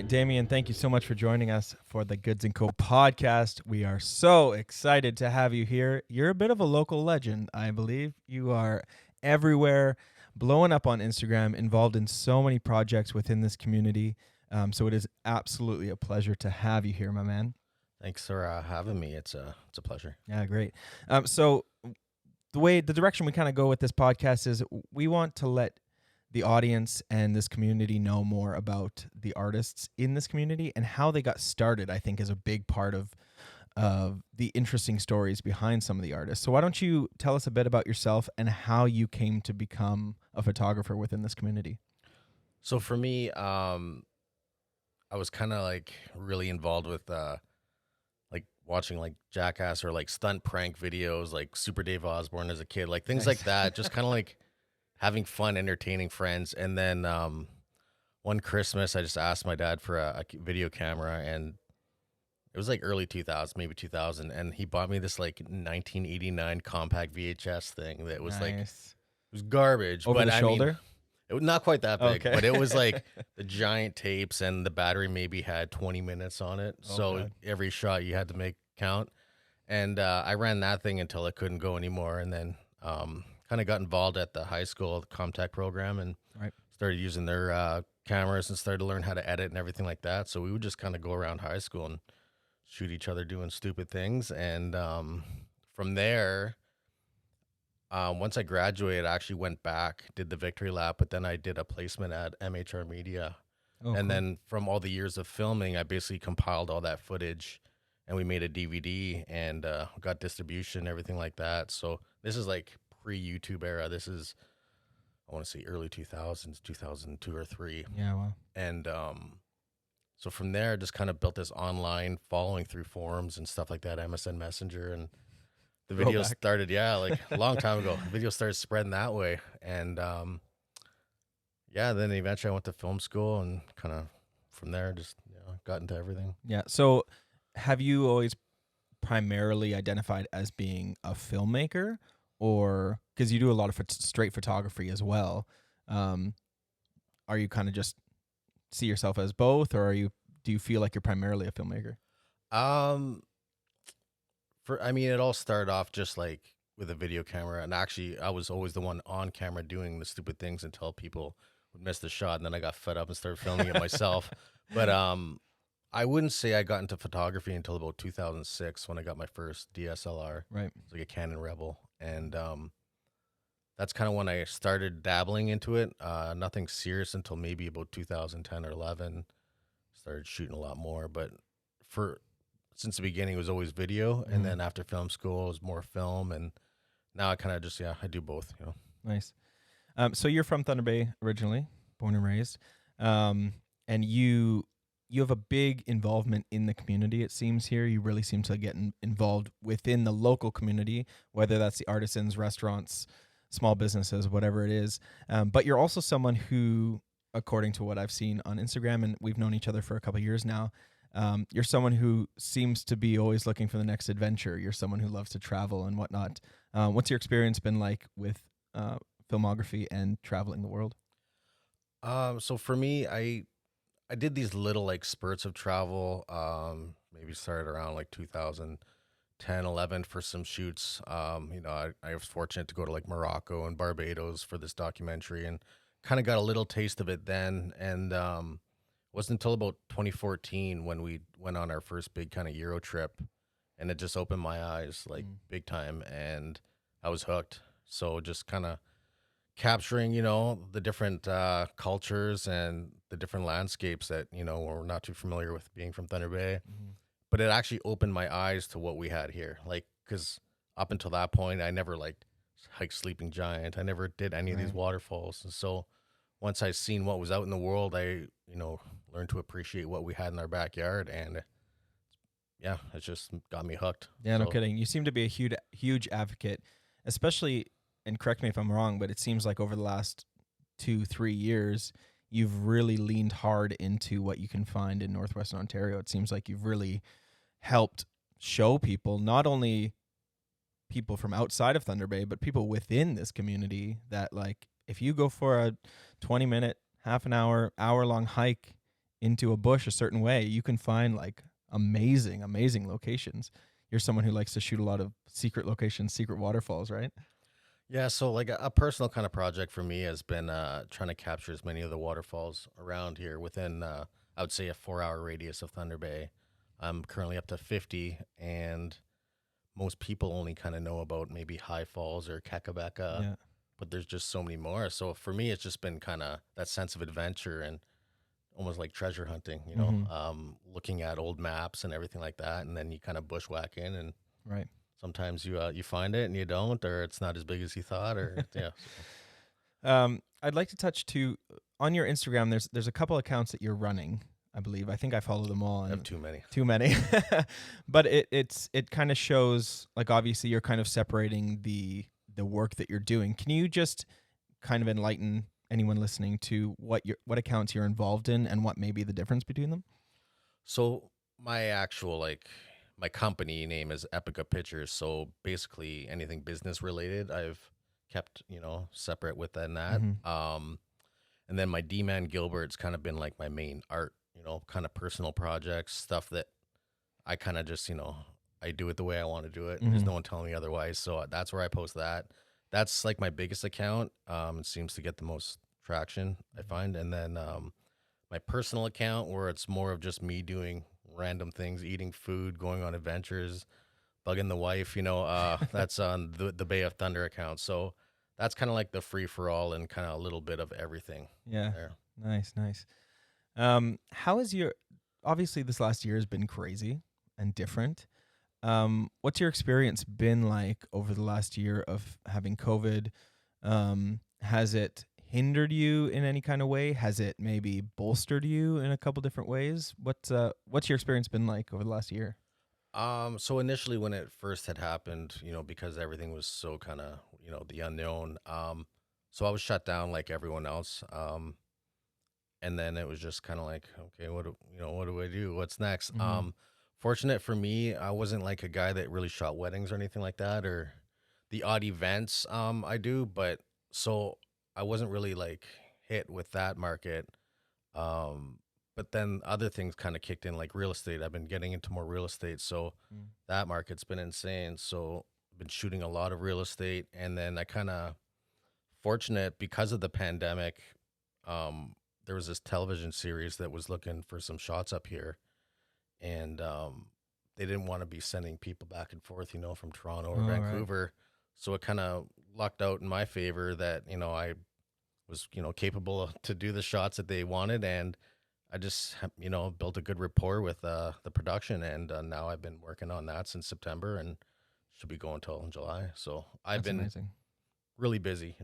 right, Damian, thank you so much for joining us for the Goods & Co. podcast. We are so excited to have you here. You're a bit of a local legend, I believe. You are everywhere, blowing up on Instagram, involved in so many projects within this community. So it is absolutely a pleasure to have you here, my man. Thanks for having me. It's a pleasure. Yeah, great. So the direction we kind of go with this podcast is we want to let the audience and this community know more about the artists in this community and how they got started. I think is a big part of the interesting stories behind some of the artists. So why don't you tell us a bit about yourself and how you came to become a photographer within this community? So for me, I was kind of like really involved with like watching like Jackass or like stunt prank videos, like Super Dave Osborne as a kid, like things Nice. like that. Just kind of like having fun, entertaining friends. And then one Christmas, I just asked my dad for a video camera, and it was like early 2000s, maybe 2000, and he bought me this like 1989 compact VHS thing that was like, it Nice. was garbage. Over but the I shoulder? mean, it was not quite that big, Okay. but it was like the giant tapes, and the battery maybe had 20 minutes on it. Oh, So God. every shot you had to make count. And I ran that thing until I couldn't go anymore. And then kind of got involved at the high school, the Comtech program, and Right. started using their cameras and started to learn how to edit and everything like that. So we would just kind of go around high school and shoot each other doing stupid things. And from there, once I graduated, I actually went back, did the victory lap, but then I did a placement at MHR Media. Oh, And cool. then from all the years of filming, I basically compiled all that footage, and we made a DVD and got distribution, everything like that. So this is like pre-YouTube era. This is, I want to say early 2000s, 2002 or 3. Yeah, wow. And so from there, I just kind of built this online following through forums and stuff like that, MSN Messenger, and the video Throwback. started, yeah, like a long time ago. The video started spreading that way. And yeah, then eventually I went to film school, and kind of from there just got into everything. Yeah. So have you always primarily identified as being a filmmaker, or because you do a lot of straight photography as well? Are you kind of just see yourself as both, or do you feel like you're primarily a filmmaker? Um, I mean, it all started off just like with a video camera, and actually, I was always the one on camera doing the stupid things until people would miss the shot, and then I got fed up and started filming it myself. But I wouldn't say I got into photography until about 2006 when I got my first DSLR. Right. It's like a Canon Rebel, and that's kind of when I started dabbling into it. Nothing serious until maybe about 2010 or 11. Started shooting a lot more, but since the beginning, it was always video, and then after film school, it was more film, and now I kind of just I do both. Nice. So you're from Thunder Bay originally, born and raised, and you have a big involvement in the community. It seems here you really seem to get involved within the local community, whether that's the artisans, restaurants, small businesses, whatever it is. But you're also someone who, according to what I've seen on Instagram, and we've known each other for a couple of years now, you're someone who seems to be always looking for the next adventure. You're someone who loves to travel and whatnot. What's your experience been like with filmography and traveling the world? So for me, I did these little like spurts of travel. Maybe started around like 2010, 11 for some shoots. I was fortunate to go to like Morocco and Barbados for this documentary, and kind of got a little taste of it then. And it wasn't until about 2014 when we went on our first big kind of Euro trip, and it just opened my eyes like big time, and I was hooked. So just kind of capturing, the different cultures and the different landscapes that, we're not too familiar with being from Thunder Bay. But it actually opened my eyes to what we had here. Like, because up until that point, I never like hiked Sleeping Giant. I never did any of these Right. waterfalls. And so once I seen what was out in the world, I, learned to appreciate what we had in our backyard. And yeah, it just got me hooked. Yeah, no So, kidding. You seem to be a huge advocate, especially, and correct me if I'm wrong, but it seems like over the last 2-3 years, you've really leaned hard into what you can find in Northwestern Ontario. It seems like you've really helped show people, not only people from outside of Thunder Bay, but people within this community, that like if you go for a 20-minute, half an hour, hour-long hike into a bush a certain way, you can find like amazing, amazing locations. You're someone who likes to shoot a lot of secret locations, secret waterfalls, right? Yeah, so like a personal kind of project for me has been trying to capture as many of the waterfalls around here within, I would say, a 4 hour radius of Thunder Bay. I'm currently up to 50, and most people only kind of know about maybe High Falls or Kakabeka, Yeah. but there's just so many more. So for me, it's just been kind of that sense of adventure and almost like treasure hunting, Mm-hmm. looking at old maps and everything like that, and then you kind of bushwhack in, and Right. sometimes you find it and you don't, or it's not as big as you thought, or yeah. So. I'd like to touch too on your Instagram. There's a couple accounts that you're running. I believe. I think I follow them all, I have and too many. too many. But it kind of shows like obviously you're kind of separating the work that you're doing. Can you just kind of enlighten anyone listening to what accounts you're involved in and what may be the difference between them? So my actual my company name is Epica Pictures. So basically anything business related, I've kept separate within that. Mm-hmm. And then my D-Man Gilbert's kind of been like my main art, kind of personal projects, stuff that I kind of just I do it the way I want to do it. There's Mm-hmm. no one telling me otherwise. So that's where I post that. That's like my biggest account. It seems to get the most traction, I find. And then my personal account where it's more of just me doing random things, eating food, going on adventures, bugging the wife, that's on the Bay of Thunder account. So that's kind of like the free for all and kind of a little bit of everything Yeah. there. Nice, nice. How is your obviously this last year has been crazy and different. What's your experience been like over the last year of having COVID? Has it hindered you in any kind of way? Has it maybe bolstered you in a couple different ways? What's your experience been like over the last year? So initially when it first had happened, because everything was so kind of, the unknown, so I was shut down like everyone else. And then it was just kind of like, okay, what do I do? What's next? Mm-hmm. Fortunate for me, I wasn't like a guy that really shot weddings or anything like that, or the odd events. I do, but so I wasn't really like hit with that market. Um, but then other things kind of kicked in, like real estate. I've been getting into more real estate, so that market's been insane. So I've been shooting a lot of real estate, and then I kind of fortunate because of the pandemic. There was this television series that was looking for some shots up here, and they didn't want to be sending people back and forth, from Toronto or All right. Vancouver. So it kind of lucked out in my favor that I was capable to do the shots that they wanted, and I just built a good rapport with the production, and now I've been working on that since September, and should be going till July. So I've That's been amazing. really busy,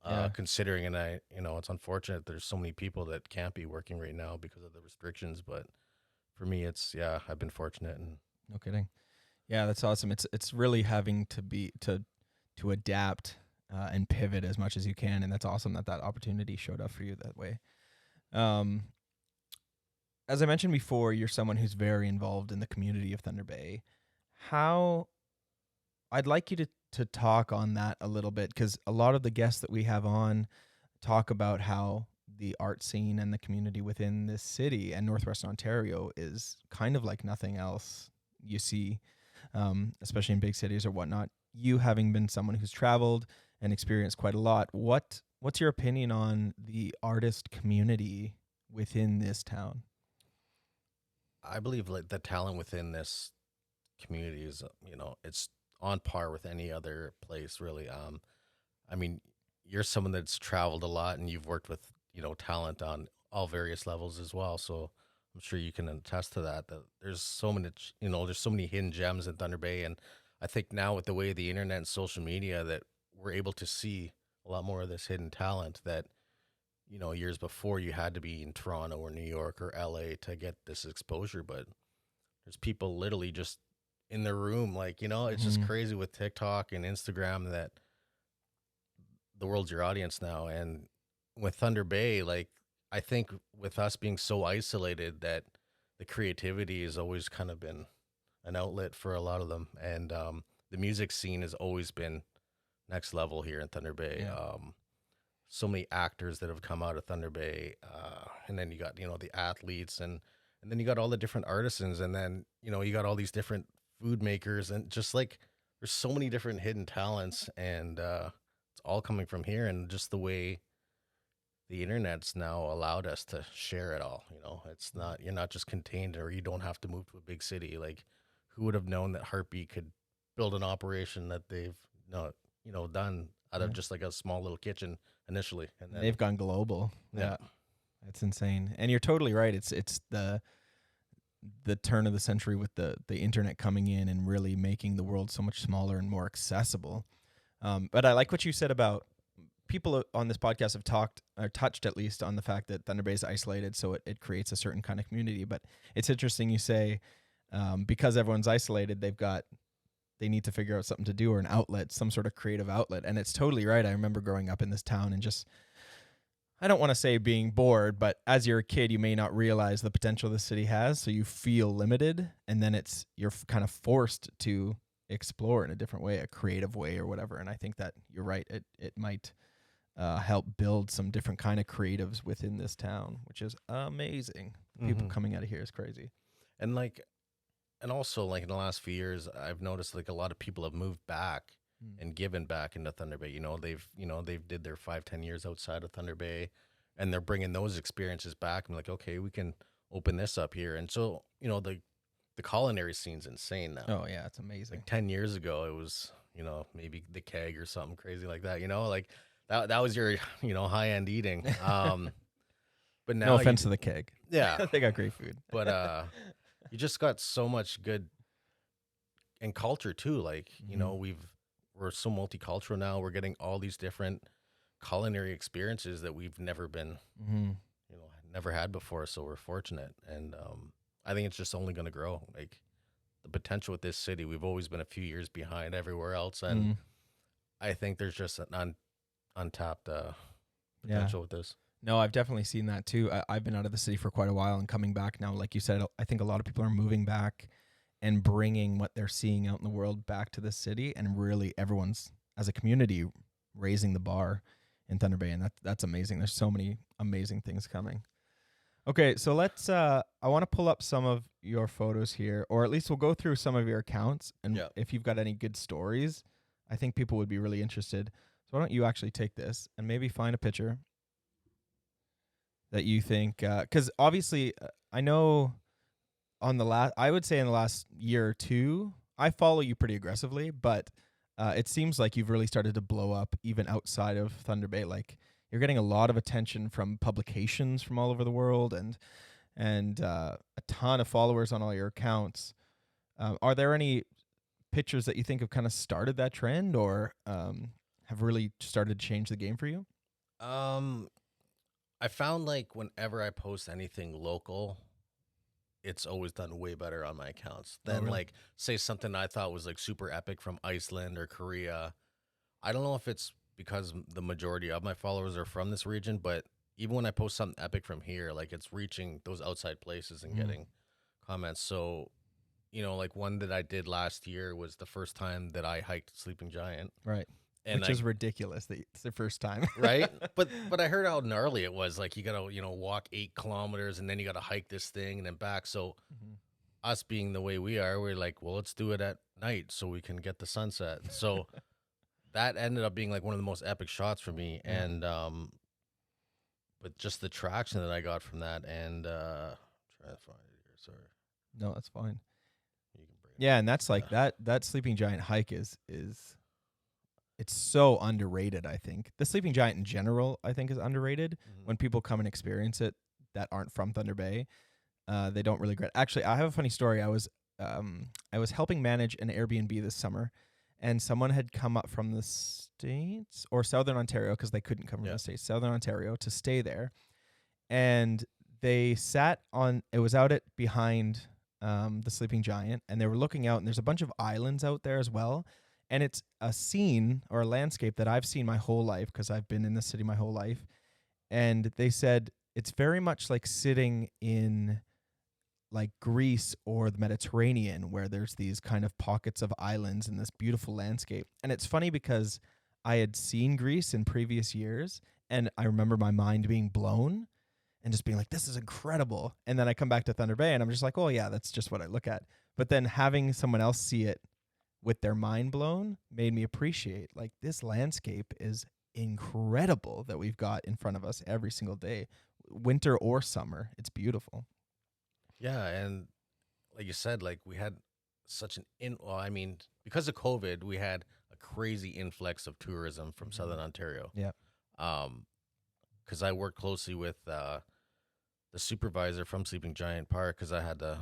Yeah. considering, and it's unfortunate there's so many people that can't be working right now because of the restrictions, but for me, yeah, I've been fortunate, and No kidding. Yeah, that's awesome. It's really having to be to adapt and pivot as much as you can, and that's awesome that that opportunity showed up for you that way. Um, as I mentioned before, you're someone who's very involved in the community of Thunder Bay. How I'd like you to talk on that a little bit because a lot of the guests that we have on talk about how the art scene and the community within this city and Northwestern Ontario is kind of like nothing else you see, especially in big cities or whatnot. You having been someone who's traveled and experienced quite a lot, what's your opinion on the artist community within this town? I believe like the talent within this community is, it's on par with any other place, really. I mean, you're someone that's traveled a lot and you've worked with, talent on all various levels as well. So I'm sure you can attest to that, that there's so many, there's so many hidden gems in Thunder Bay. And I think now with the way the internet and social media that we're able to see a lot more of this hidden talent that, years before you had to be in Toronto or New York or LA to get this exposure. But there's people literally just in their room, like, it's just Mm-hmm. crazy with TikTok and Instagram that the world's your audience now. And with Thunder Bay, like, I think with us being so isolated that the creativity has always kind of been an outlet for a lot of them. And the music scene has always been next level here in Thunder Bay. Yeah. so many actors that have come out of Thunder Bay, and then you got the athletes, and then you got all the different artisans, and then you got all these different food makers, and just like there's so many different hidden talents, and it's all coming from here, and just the way the internet's now allowed us to share it all. It's not you're not just contained, or you don't have to move to a big city. Like, who would have known that Heartbeat could build an operation that they've not done out of Yeah. just like a small little kitchen initially, and then They've gone global. yeah, That's insane. And you're totally right. It's the turn of the century with the internet coming in and really making the world so much smaller and more accessible. But I like what you said about people on this podcast have talked or touched at least on the fact that Thunder Bay is isolated, so it creates a certain kind of community. But it's interesting you say because everyone's isolated, they need to figure out something to do or an outlet, some sort of creative outlet. And it's totally right. I remember growing up in this town and just, I don't want to say being bored, but as you're a kid, you may not realize the potential the city has. So you feel limited, and then you're kind of forced to explore in a different way, a creative way or whatever. And I think that you're right. It might help build some different kind of creatives within this town, which is amazing. People coming out of here is crazy. and like and also like in the last few years, I've noticed like a lot of people have moved back and given back into Thunder Bay. They've did their 5-10 years outside of Thunder Bay, and they're bringing those experiences back. I'm like, okay, we can open this up here, and so the culinary scene's insane now. Oh yeah, it's amazing. Like 10 years ago, it was maybe the Keg or something crazy like that. Like that was your high end eating. But now No offense to the Keg. yeah, They got great food. but you just got so much good and culture too. Like we're so multicultural now. We're getting all these different culinary experiences that we've never been never had before. So we're fortunate, and I think it's just only going to grow. Like the potential with this city, we've always been a few years behind everywhere else, and I think there's just an untapped potential with this. No, I've definitely seen that too. I've been out of the city for quite a while and coming back now. Like you said, I think a lot of people are moving back and bringing what they're seeing out in the world back to the city, and really everyone's, as a community, raising the bar in Thunder Bay, and that's amazing. There's so many amazing things coming. Okay, so let's I want to pull up some of your photos here, or at least we'll go through some of your accounts, and if you've got any good stories, I think people would be really interested. So why don't you actually take this and maybe find a picture that you think, because obviously I know I would say in the last year or two, I follow you pretty aggressively, but it seems like you've really started to blow up even outside of Thunder Bay. Like you're getting a lot of attention from publications from all over the world, and a ton of followers on all your accounts. Are there any pictures that you think have kind of started that trend, or have really started to change the game for you? I found like whenever I post anything local, it's always done way better on my accounts than like say something I thought was like super epic from Iceland or Korea. I don't know if it's because the majority of my followers are from this region, but even when I post something epic from here, like it's reaching those outside places and getting comments. So, like one that I did last year was the first time that I hiked Sleeping Giant. Right. And Which is ridiculous that it's the first time. right? But I heard how gnarly it was. Like you gotta, walk 8 kilometers and then you gotta hike this thing and then back. So us being the way we are, we're like, well, let's do it at night so we can get the sunset. So that ended up being like one of the most epic shots for me. And but just the traction that I got from that, and trying to find it here. Sorry. No, that's fine. You can bring it Yeah, and that's like that Sleeping Giant hike is it's so underrated, I think. The Sleeping Giant in general, I think, is underrated. When people come and experience it that aren't from Thunder Bay, they don't really get it. Actually, I have a funny story. I was helping manage an Airbnb this summer, and someone had come up from the States or Southern Ontario, because they couldn't come from the States, Southern Ontario, to stay there. And they sat on, it was out at behind the Sleeping Giant, and they were looking out, and there's a bunch of islands out there as well. And it's a scene or a landscape that I've seen my whole life, because I've been in the city my whole life. And they said it's very much like sitting in like Greece or the Mediterranean, where there's these kind of pockets of islands and this beautiful landscape. And it's funny because I had seen Greece in previous years, and I remember my mind being blown and just being like, this is incredible. And then I come back to Thunder Bay and I'm just like, oh yeah, that's just what I look at. But then having someone else see it with their mind blown made me appreciate, like, this landscape is incredible that we've got in front of us every single day, winter or summer. It's beautiful. Yeah, and like you said, like we had such an well, I mean, because of COVID, we had a crazy influx of tourism from Southern Ontario. Yeah. Because I worked closely with the supervisor from Sleeping Giant Park, because I had to,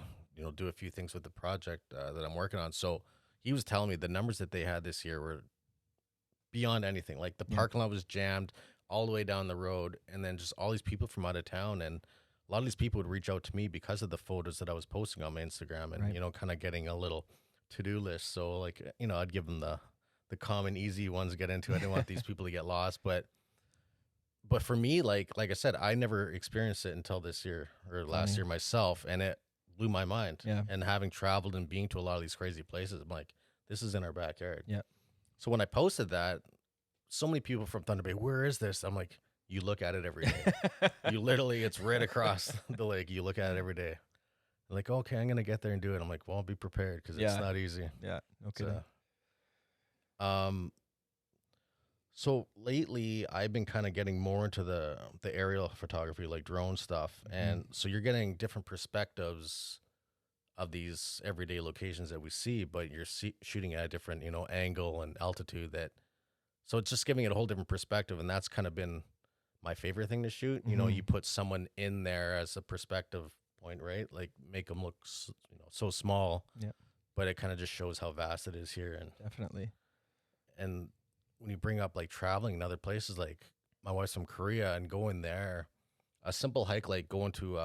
do a few things with the project that I'm working on. So he was telling me the numbers that they had this year were beyond anything. Like the parking lot was jammed all the way down the road, and then just all these people from out of town, and a lot of these people would reach out to me because of the photos that I was posting on my Instagram, and kind of getting a little to-do list. So like, I'd give them the common easy ones to get into. I didn't want these people to get lost, but for me, like I said, I never experienced it until this year or last year myself, and it blew my mind. Yeah. And having traveled and being to a lot of these crazy places, I'm like, this is in our backyard. Yeah. So when I posted that, so many people from Thunder Bay, where is this? I'm like, you look at it every day. You literally, it's right across the lake. You look at it every day. I'm like, okay, I'm going to get there and do it. I'm like, well, I'll be prepared, because it's not easy. Yeah. Okay. So lately, I've been kind of getting more into the aerial photography, like drone stuff. And so you're getting different perspectives of these everyday locations that we see, but you're shooting at a different, angle and altitude. So it's just giving it a whole different perspective. And that's kind of been my favorite thing to shoot. You put someone in there as a perspective point, right? Like make them look, so small. Yeah. But it kind of just shows how vast it is here. And definitely. And when you bring up like traveling in other places, like my wife's from Korea, and going there, a simple hike, like going to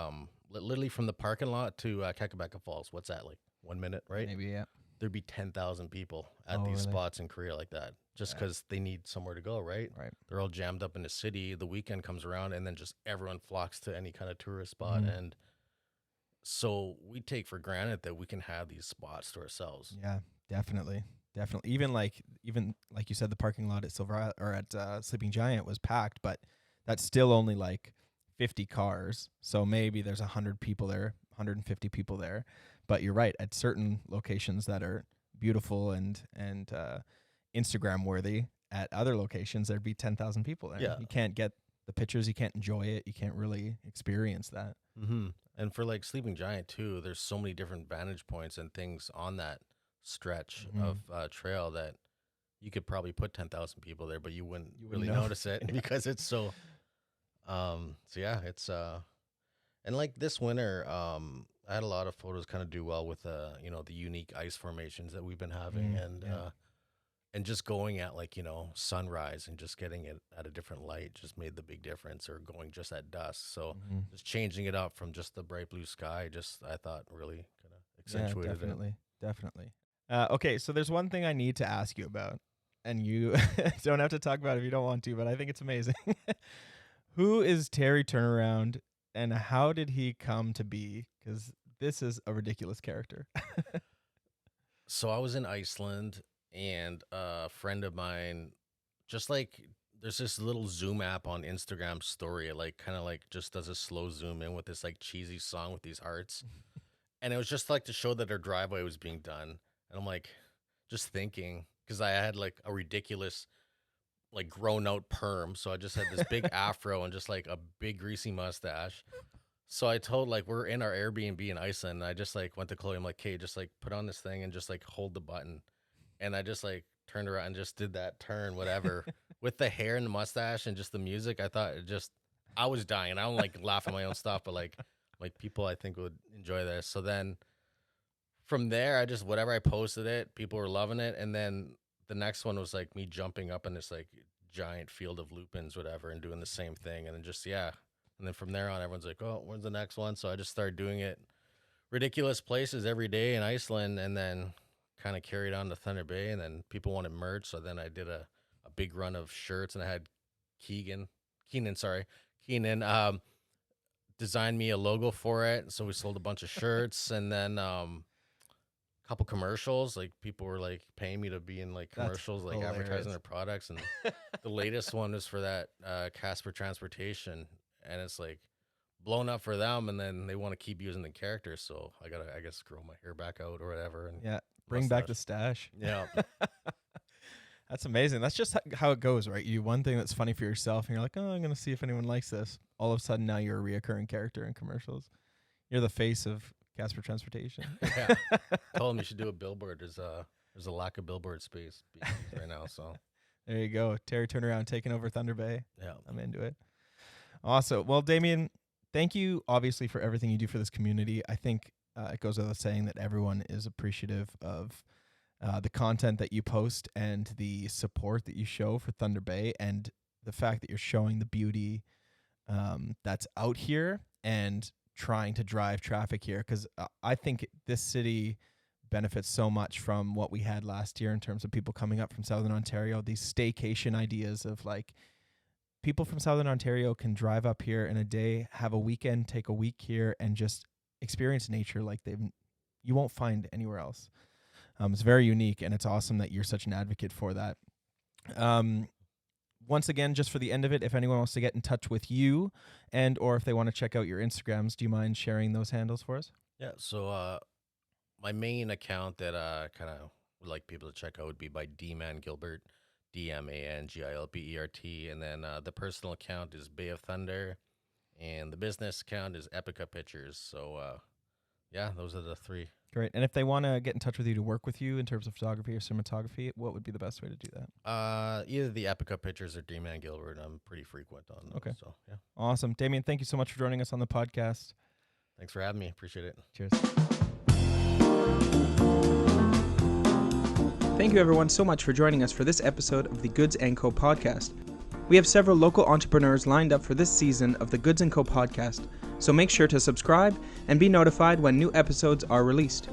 literally from the parking lot to Kakabeka Falls. What's that, like 1 minute, right? Maybe, yeah. There'd be 10,000 people at these spots in Korea like that, just because they need somewhere to go, right? Right. They're all jammed up in the city. The weekend comes around, and then just everyone flocks to any kind of tourist spot. And so we take for granted that we can have these spots to ourselves. Yeah, definitely. Definitely. Even like you said, the parking lot at Sleeping Giant was packed, but that's still only like 50 cars. So maybe there's 100 people there, 150 people there. But you're right, at certain locations that are beautiful and Instagram worthy, at other locations there'd be 10,000 people there. Yeah. You can't get the pictures, you can't enjoy it, you can't really experience that. And for like Sleeping Giant too, there's so many different vantage points and things on that stretch of trail that you could probably put 10,000 people there, but you wouldn't really notice it because it's so yeah, it's and like this winter, I had a lot of photos kind of do well with the unique ice formations that we've been having, and just going at like sunrise and just getting it at a different light just made the big difference, or going just at dusk. So just changing it up from just the bright blue sky, just I thought really kind of accentuated it. Definitely. Okay, so there's one thing I need to ask you about, and you don't have to talk about it if you don't want to, but I think it's amazing. Who is Terry Turnaround, and how did he come to be? Because this is a ridiculous character. So I was in Iceland, and a friend of mine, just like there's this little Zoom app on Instagram story, it like kind of like just does a slow zoom in with this like cheesy song with these hearts. And it was just like to show that our driveway was being done. And I'm like, just thinking, because I had like a ridiculous, like grown out perm. So I just had this big afro and just like a big greasy mustache. So I told, like, we're in our Airbnb in Iceland. And I just like went to Chloe. I'm like, hey, just like put on this thing and just like hold the button. And I just like turned around and just did that turn, whatever, with the hair and the mustache and just the music. I thought I was dying. I don't like laugh at my own stuff, but like people I think would enjoy this. So then from there, I just, whatever I posted it, people were loving it. And then the next one was like me jumping up in this like giant field of lupins, whatever, and doing the same thing. And then just, yeah. And then from there on, everyone's like, oh, when's the next one? So I just started doing it ridiculous places every day in Iceland, and then kind of carried on to Thunder Bay. And then people wanted merch. So then I did a big run of shirts, and I had Keenan designed me a logo for it. So we sold a bunch of shirts, and then couple commercials. Like people were like paying me to be in like That's commercials, like hilarious. advertising their products. And the latest one is for that Casper Transportation, and it's like blown up for them. And then they want to keep using the characters, so I gotta, I guess, grow my hair back out or whatever. And Yeah, bring back the stash. Yeah. That's amazing. That's just how it goes, right? You do one thing that's funny for yourself, and you're like, oh, I'm gonna see if anyone likes this. All of a sudden, now you're a reoccurring character in commercials. You're the face of Casper Transportation. Yeah. Told them you should do a billboard. There's a lack of billboard space right now, so There you go. Terry Turnaround taking over Thunder Bay. yeah. I'm into it. Awesome. Well, Damian, thank you obviously for everything you do for this community. I think it goes without saying that everyone is appreciative of the content that you post and the support that you show for Thunder Bay, and the fact that you're showing the beauty that's out here and trying to drive traffic here. Because I think this city benefits so much from what we had last year in terms of people coming up from Southern Ontario, these staycation ideas of like people from Southern Ontario can drive up here in a day, have a weekend, take a week here, and just experience nature like you won't find anywhere else. It's very unique, and it's awesome that you're such an advocate for that. Once again, just for the end of it, if anyone wants to get in touch with you and or if they want to check out your Instagrams, do you mind sharing those handles for us? Yeah. So my main account that kind of would like people to check out would be by Damian Gilbert, DMANGILBERT, and then the personal account is Bay of Thunder, and the business account is Epica Pictures. So yeah, those are the three. Great. And if they want to get in touch with you to work with you in terms of photography or cinematography, what would be the best way to do that? Either the Epica Pictures or Damian Gilbert. I'm pretty frequent on those. Okay. So yeah. Awesome. Damian, thank you so much for joining us on the podcast. Thanks for having me. Appreciate it. Cheers. Thank you everyone so much for joining us for this episode of the Goods & Co podcast. We have several local entrepreneurs lined up for this season of the Goods & Co podcast, so make sure to subscribe and be notified when new episodes are released.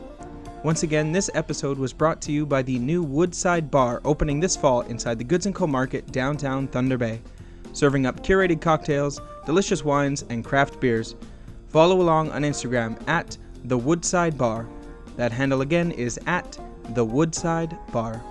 Once again, this episode was brought to you by the new Woodside Bar opening this fall inside the Goods & Co Market downtown Thunder Bay, serving up curated cocktails, delicious wines, and craft beers. Follow along on Instagram at the Woodside Bar. That handle again is at the Woodside Bar.